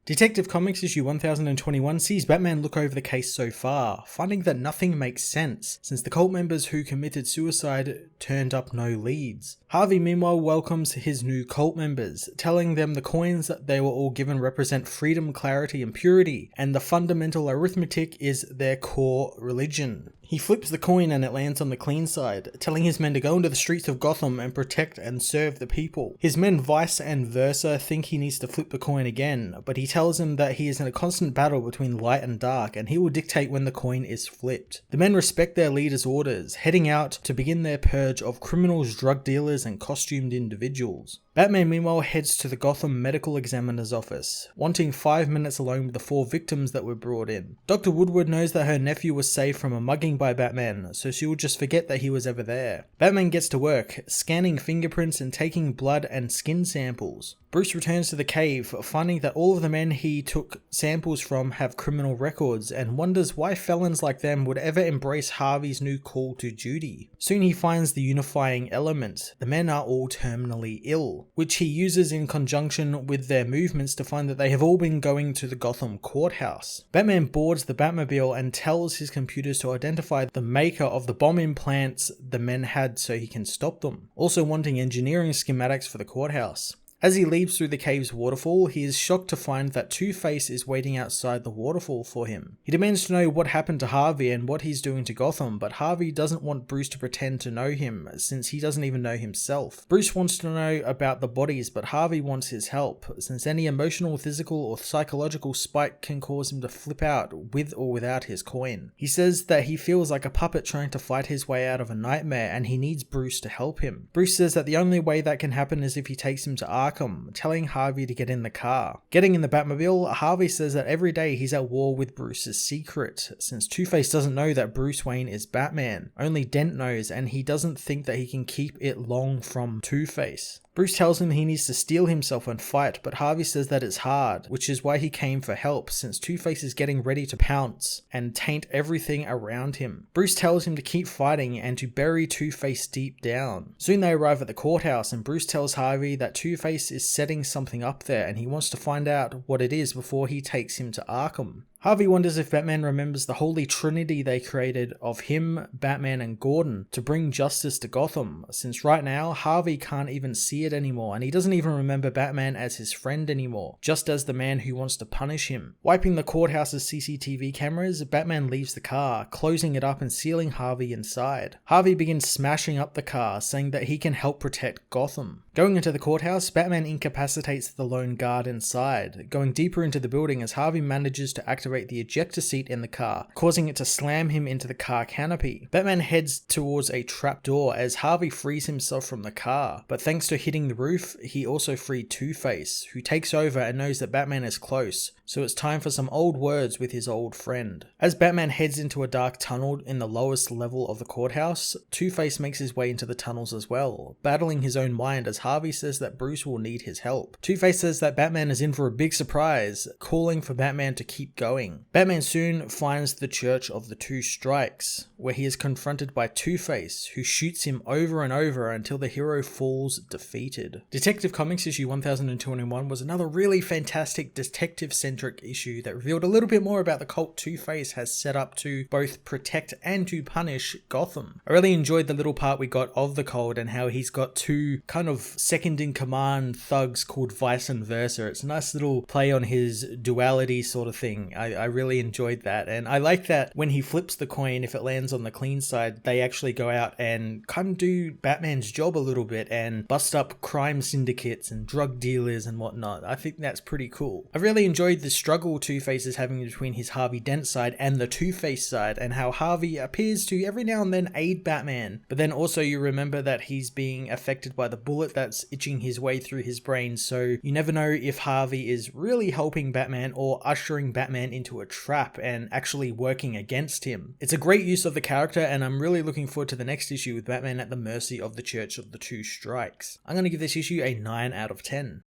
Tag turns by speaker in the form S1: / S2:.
S1: Detective Comics issue 1021 sees Batman look over the case so far, finding that nothing makes sense, since the cult members who committed suicide turned up no leads. Harvey meanwhile welcomes his new cult members, telling them the coins that they were all given represent freedom, clarity, and purity, and the fundamental arithmetic is their core religion. He flips the coin and it lands on the clean side, telling his men to go into the streets of Gotham and protect and serve the people. His men vice and versa think he needs to flip the coin again, but he tells them that he is in a constant battle between light and dark and he will dictate when the coin is flipped. The men respect their leader's orders, heading out to begin their purge of criminals, drug dealers, and costumed individuals. Batman meanwhile heads to the Gotham Medical Examiner's office, wanting 5 minutes alone with the 4 victims that were brought in. Dr. Woodward knows that her nephew was saved from a mugging by Batman, so she will just forget that he was ever there. Batman gets to work, scanning fingerprints and taking blood and skin samples. Bruce returns to the cave, finding that all of the men he took samples from have criminal records, and wonders why felons like them would ever embrace Harvey's new call to duty. Soon he finds the unifying element. The men are all terminally ill, which he uses in conjunction with their movements to find that they have all been going to the Gotham courthouse. Batman boards the Batmobile and tells his computers to identify the maker of the bomb implants the men had so he can stop them, also wanting engineering schematics for the courthouse. As he leaps through the cave's waterfall, he is shocked to find that Two-Face is waiting outside the waterfall for him. He demands to know what happened to Harvey and what he's doing to Gotham, but Harvey doesn't want Bruce to pretend to know him, since he doesn't even know himself. Bruce wants to know about the bodies, but Harvey wants his help, since any emotional, physical, or psychological spike can cause him to flip out with or without his coin. He says that he feels like a puppet trying to fight his way out of a nightmare, and he needs Bruce to help him. Bruce says that the only way that can happen is if he takes him to Arkham, telling Harvey to get in the car. Getting in the Batmobile, Harvey says that every day he's at war with Bruce's secret, since Two-Face doesn't know that Bruce Wayne is Batman. Only Dent knows, and he doesn't think that he can keep it long from Two-Face. Bruce tells him he needs to steel himself and fight, but Harvey says that it's hard, which is why he came for help, since Two-Face is getting ready to pounce and taint everything around him. Bruce tells him to keep fighting and to bury Two-Face deep down. Soon they arrive at the courthouse and Bruce tells Harvey that Two-Face is setting something up there and he wants to find out what it is before he takes him to Arkham. Harvey wonders if Batman remembers the holy trinity they created of him, Batman, and Gordon to bring justice to Gotham, since right now Harvey can't even see it anymore and he doesn't even remember Batman as his friend anymore, just as the man who wants to punish him. Wiping the courthouse's CCTV cameras, Batman leaves the car, closing it up and sealing Harvey inside. Harvey begins smashing up the car, saying that he can help protect Gotham. Going into the courthouse, Batman incapacitates the lone guard inside, going deeper into the building as Harvey manages to activate the ejector seat in the car, causing it to slam him into the car canopy. Batman heads towards a trapdoor as Harvey frees himself from the car, but thanks to hitting the roof, he also freed Two-Face, who takes over and knows that Batman is close, so it's time for some old words with his old friend. As Batman heads into a dark tunnel in the lowest level of the courthouse, Two-Face makes his way into the tunnels as well, battling his own mind as Harvey says that Bruce will need his help. Two-Face says that Batman is in for a big surprise, calling for Batman to keep going. Batman soon finds the Church of the Two Strikes, where he is confronted by Two-Face, who shoots him over and over until the hero falls defeated. Detective Comics issue 1021 was another really fantastic detective-centric issue that revealed a little bit more about the cult Two-Face has set up to both protect and to punish Gotham. I really enjoyed the little part we got of the cult and how he's got two kind of second-in-command thugs called Vice and Versa. It's a nice little play on his duality sort of thing. I really enjoyed that, and I like that when he flips the coin, if it lands on the clean side, they actually go out and kind of do Batman's job a little bit and bust up crime syndicates and drug dealers and whatnot. I think that's pretty cool. I really enjoyed the struggle Two-Face is having between his Harvey Dent side and the Two-Face side, and how Harvey appears to every now and then aid Batman, but then also you remember that he's being affected by the bullet that's itching his way through his brain, so you never know if Harvey is really helping Batman or ushering Batman into a trap and actually working against him. It's a great use of the character, and I'm really looking forward to the next issue with Batman at the mercy of the Church of the Two Strikes. I'm going to give this issue a 9 out of 10.